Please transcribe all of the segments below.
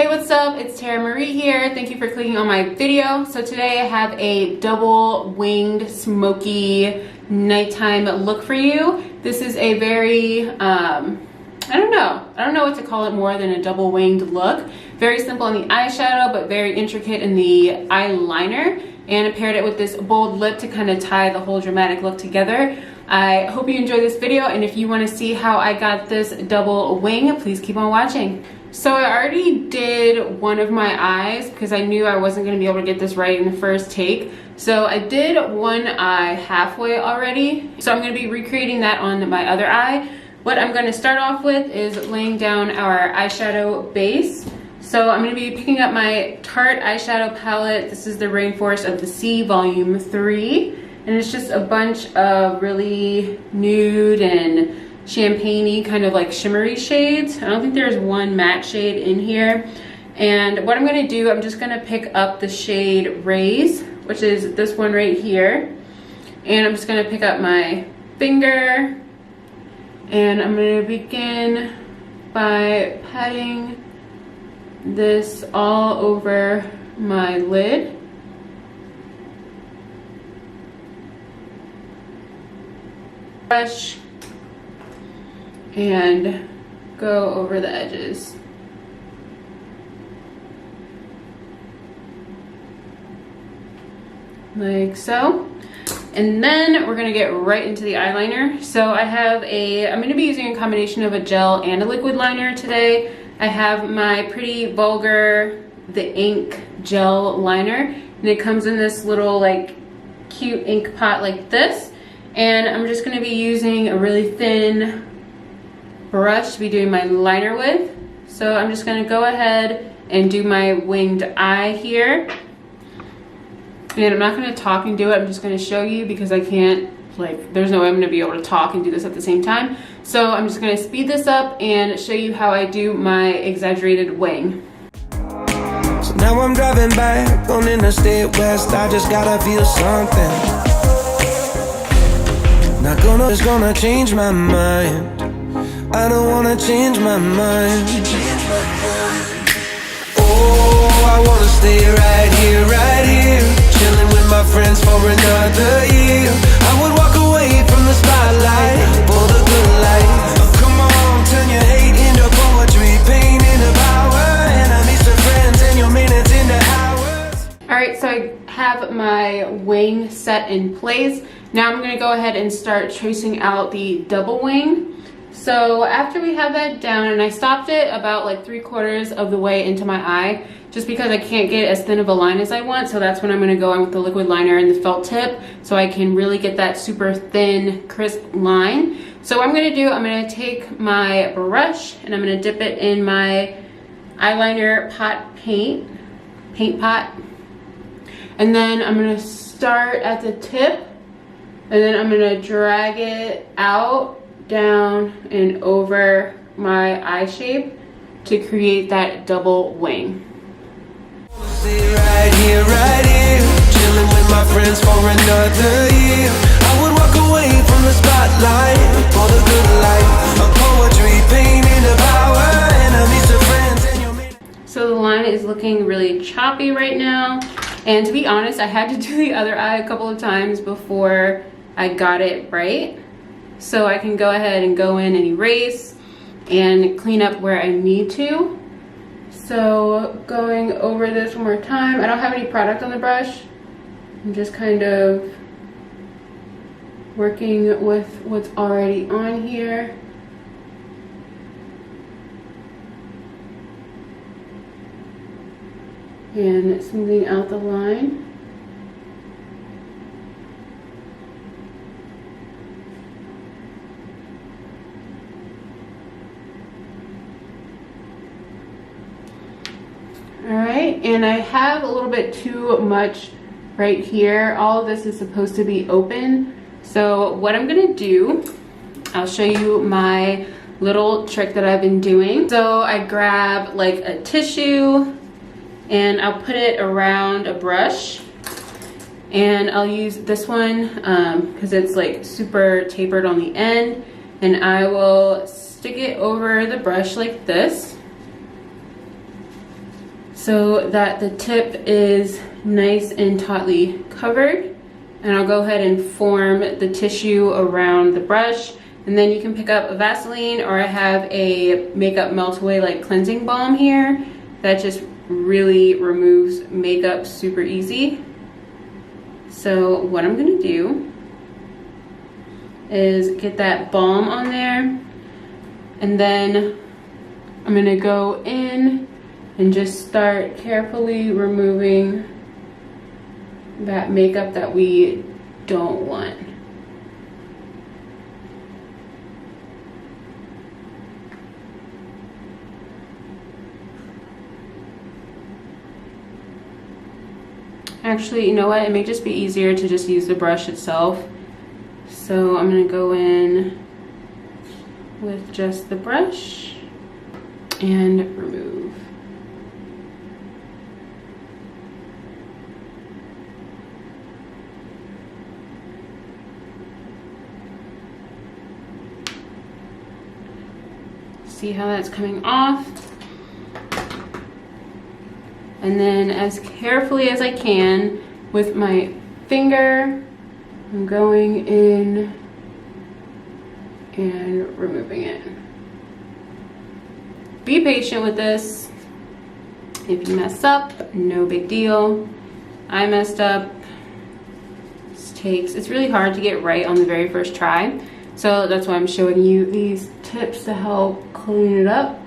Hey, what's up? It's Tara Marie here. Thank you for clicking on my video. So today I have a double winged smoky nighttime look for you. This is a very, I don't know what to call it more than a double winged look. Very simple in the eyeshadow, but very intricate in the eyeliner. And I paired it with this bold lip to kind of tie the whole dramatic look together. I hope you enjoy this video, and if you want to see how I got this double wing, please keep on watching. So I already did one of my eyes because I knew I wasn't going to be able to get this right in the first take. So I did one eye halfway already. So I'm going to be recreating that on my other eye. What I'm going to start off with is laying down our eyeshadow base. So I'm going to be picking up my Tarte eyeshadow palette. This is the Rainforest of the Sea Volume 3. And it's just a bunch of really nude and champagne-y kind of like shimmery shades. I don't think there's one matte shade in here. And what I'm going to do, I'm just going to pick up the shade Raise, which is this one right here. And I'm just going to pick up my finger. And I'm going to begin by patting this all over my lid. Brush and go over the edges. Like so. And then we're gonna get right into the eyeliner. So I'm gonna be using a combination of a gel and a liquid liner today. I have my Pretty Vulgar The Ink gel liner, and it comes in this little like cute ink pot like this. And I'm just gonna be using a really thin brush to be doing my liner with. So I'm just gonna go ahead and do my winged eye here. And I'm not gonna talk and do it, I'm just gonna show you because I can't, there's no way I'm gonna be able to talk and do this at the same time. So I'm just gonna speed this up and show you how I do my exaggerated wing. So now I'm driving back on Interstate West, I just gotta feel something. It's gonna change my mind. I don't wanna change my mind. Oh, I wanna stay right here, chilling with my friends for another year. I would walk away from the spotlight for the good life. Oh, come on, turn your hate into poetry, pain into power, enemies to friends, and your minutes into hours. Alright, so I have my wing set in place. Now I'm going to go ahead and start tracing out the double wing. So after we have that down, and I stopped it about like 3/4 of the way into my eye, just because I can't get as thin of a line as I want. So that's when I'm going to go in with the liquid liner and the felt tip, so I can really get that super thin, crisp line. So what I'm going to do, I'm going to take my brush and I'm going to dip it in my eyeliner paint pot. And then I'm going to start at the tip. And then I'm gonna drag it out, down, and over my eye shape to create that double wing. Right here, chilling with my friends for another year. I would walk away from the spotlight for the good life. A poetry, pain into power, enemies to friends, and your minute. So the line is looking really choppy right now. And to be honest, I had to do the other eye a couple of times before I got it right. So I can go ahead and go in and erase and clean up where I need to. So going over this one more time. I don't have any product on the brush. I'm just kind of working with what's already on here. And smoothing out the line. Alright, and I have a little bit too much right here. All of this is supposed to be open. So what I'm gonna do, I'll show you my little trick that I've been doing. So I grab like a tissue and I'll put it around a brush. And I'll use this one because it's like super tapered on the end. And I will stick it over the brush like this. so that the tip is nice and tautly covered. And I'll go ahead and form the tissue around the brush. And then you can pick up a Vaseline, or I have a makeup melt away like cleansing balm here that just really removes makeup super easy. So what I'm gonna do is get that balm on there, and then I'm gonna go in and just start carefully removing that makeup that we don't want. Actually, you know what? It may just be easier to just use the brush itself. So I'm gonna go in with just the brush and remove. See how that's coming off? And then as carefully as I can with my finger, I'm going in and removing it. Be patient with this. If you mess up, no big deal. I messed up. It's really hard to get right on the very first try. So that's why I'm showing you these tips to help clean it up.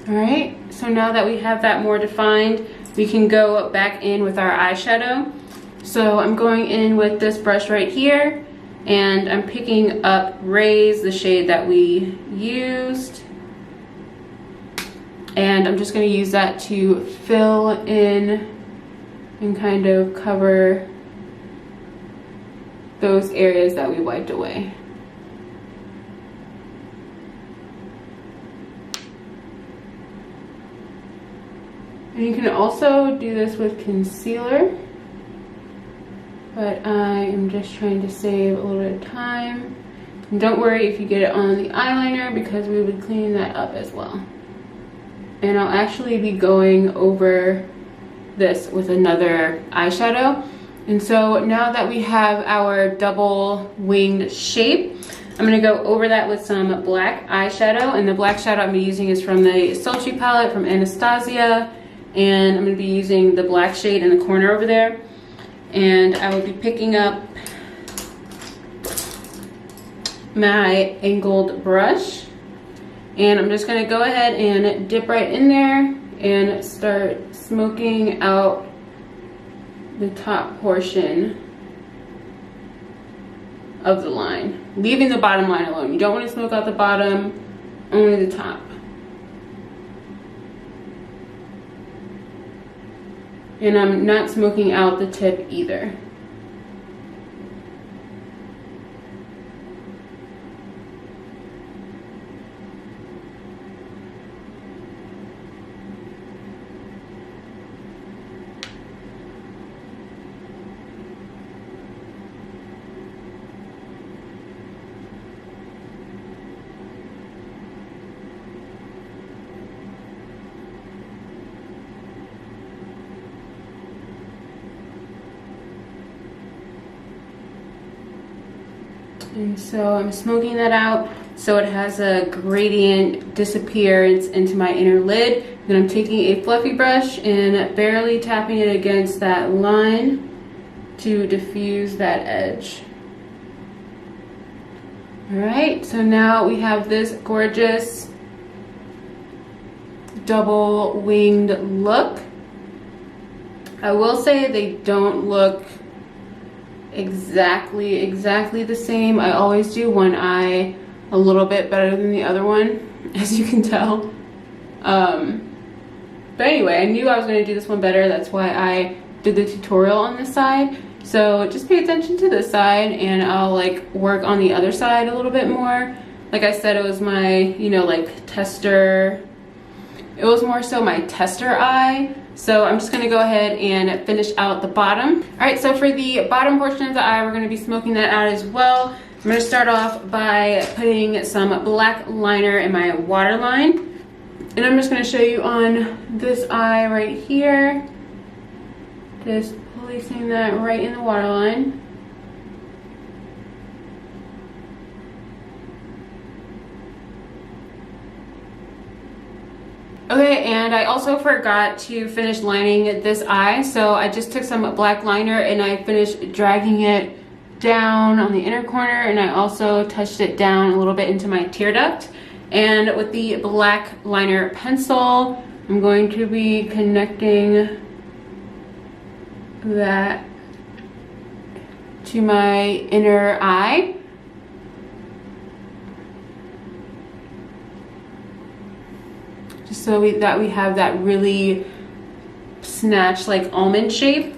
All right, so now that we have that more defined, we can go back in with our eyeshadow. So I'm going in with this brush right here, and I'm picking up Raise, the shade that we used. And I'm just gonna use that to fill in and kind of cover those areas that we wiped away. And you can also do this with concealer, but I am just trying to save a little bit of time. And don't worry if you get it on the eyeliner, because we would clean that up as well. And I'll actually be going over this with another eyeshadow. And so now that we have our double winged shape, I'm gonna go over that with some black eyeshadow. And the black shadow I'm using is from the Sultry palette from Anastasia. And I'm going to be using the black shade in the corner over there. And I will be picking up my angled brush. And I'm just going to go ahead and dip right in there and start smoking out the top portion of the line. Leaving the bottom line alone. You don't want to smoke out the bottom, only the top. And I'm not smoking out the tip either. And so I'm smoking that out so it has a gradient disappearance into my inner lid. Then I'm taking a fluffy brush and barely tapping it against that line to diffuse that edge. All right, so now we have this gorgeous double winged look. I will say they don't look exactly the same. I always do one eye a little bit better than the other one, as you can tell. But anyway, I knew I was going to do this one better. That's why I did the tutorial on this side. So just pay attention to this side, and I'll like work on the other side a little bit more. Like I said, it was my, you know, like tester It was more so my tester eye. So I'm just gonna go ahead and finish out the bottom. All right, so for the bottom portion of the eye, we're gonna be smoking that out as well. I'm gonna start off by putting some black liner in my waterline. And I'm just gonna show you on this eye right here. Just placing that right in the waterline. Okay, and I also forgot to finish lining this eye, so I just took some black liner and I finished dragging it down on the inner corner, and I also touched it down a little bit into my tear duct. And with the black liner pencil, I'm going to be connecting that to my inner eye. Just so that we have that really snatched like almond shape.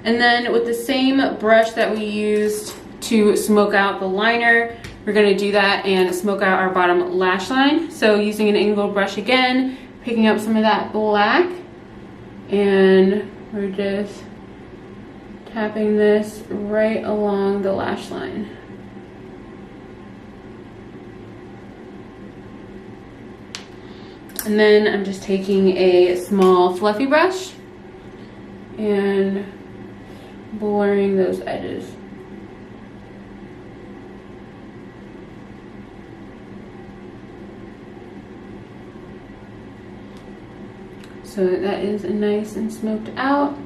And then with the same brush that we used to smoke out the liner, we're gonna do that and smoke out our bottom lash line. So using an angled brush again, picking up some of that black, and we're just tapping this right along the lash line. And then I'm just taking a small fluffy brush and blurring those edges. So that is nice and smoked out.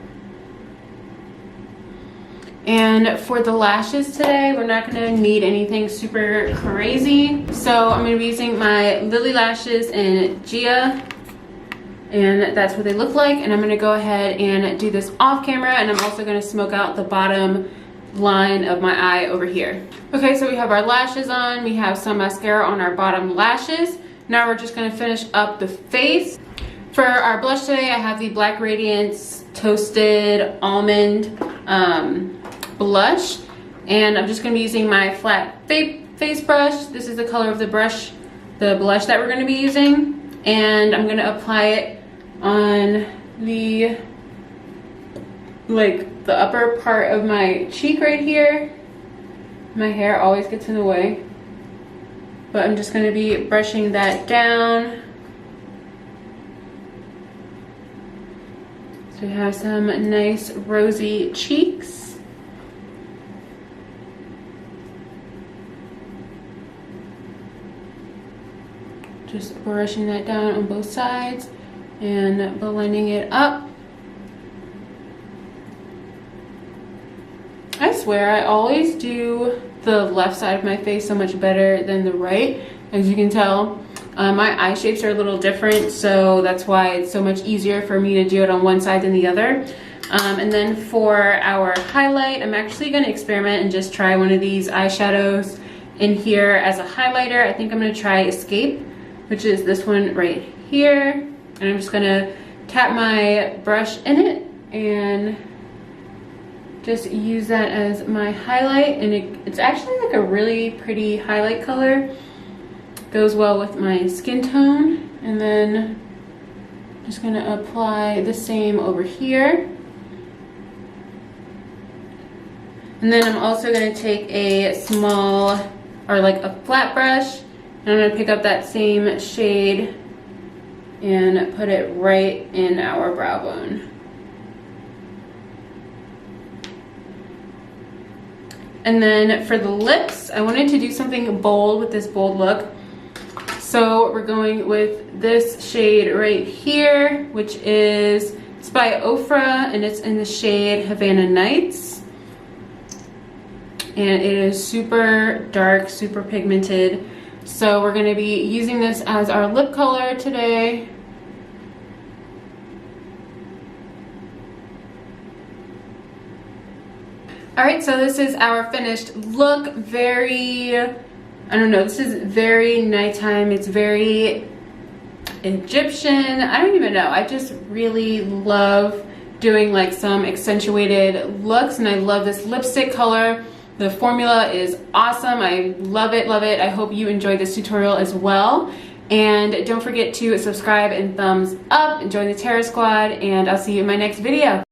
And for the lashes today, we're not gonna need anything super crazy. So I'm gonna be using my Lily Lashes in Gia, and that's what they look like. And I'm gonna go ahead and do this off camera, and I'm also gonna smoke out the bottom line of my eye over here. Okay, so we have our lashes on, we have some mascara on our bottom lashes. Now we're just gonna finish up the face. For our blush today, I have the Black Radiance Toasted Almond blush, and I'm just going to be using my flat face brush. This is the color of the brush, the blush that we're going to be using, and I'm going to apply it on the upper part of my cheek right here. My hair always gets in the way, but I'm just going to be brushing that down. So we have some nice rosy cheeks. Just brushing that down on both sides and blending it up. I swear I always do the left side of my face so much better than the right. As you can tell, my eye shapes are a little different, so that's why it's so much easier for me to do it on one side than the other. And then for our highlight, I'm actually going to experiment and just try one of these eyeshadows in here as a highlighter. I think I'm going to try Escape, which is this one right here. And I'm just going to tap my brush in it and just use that as my highlight. And it's actually like a really pretty highlight color. Goes well with my skin tone. And then just going to apply the same over here. And then I'm also going to take a small, or like a flat brush, and I'm going to pick up that same shade and put it right in our brow bone. And then for the lips, I wanted to do something bold with this bold look. So we're going with this shade right here, which is, it's by Ofra, and it's in the shade Havana Nights. And it is super dark, super pigmented. So we're gonna be using this as our lip color today. All right, so this is our finished look. Very, I don't know, this is very nighttime. It's very Egyptian. I don't even know. I just really love doing like some accentuated looks, and I love this lipstick color. The formula is awesome. I love it, love it. I hope you enjoyed this tutorial as well. And don't forget to subscribe and thumbs up and join the Terror Squad, and I'll see you in my next video.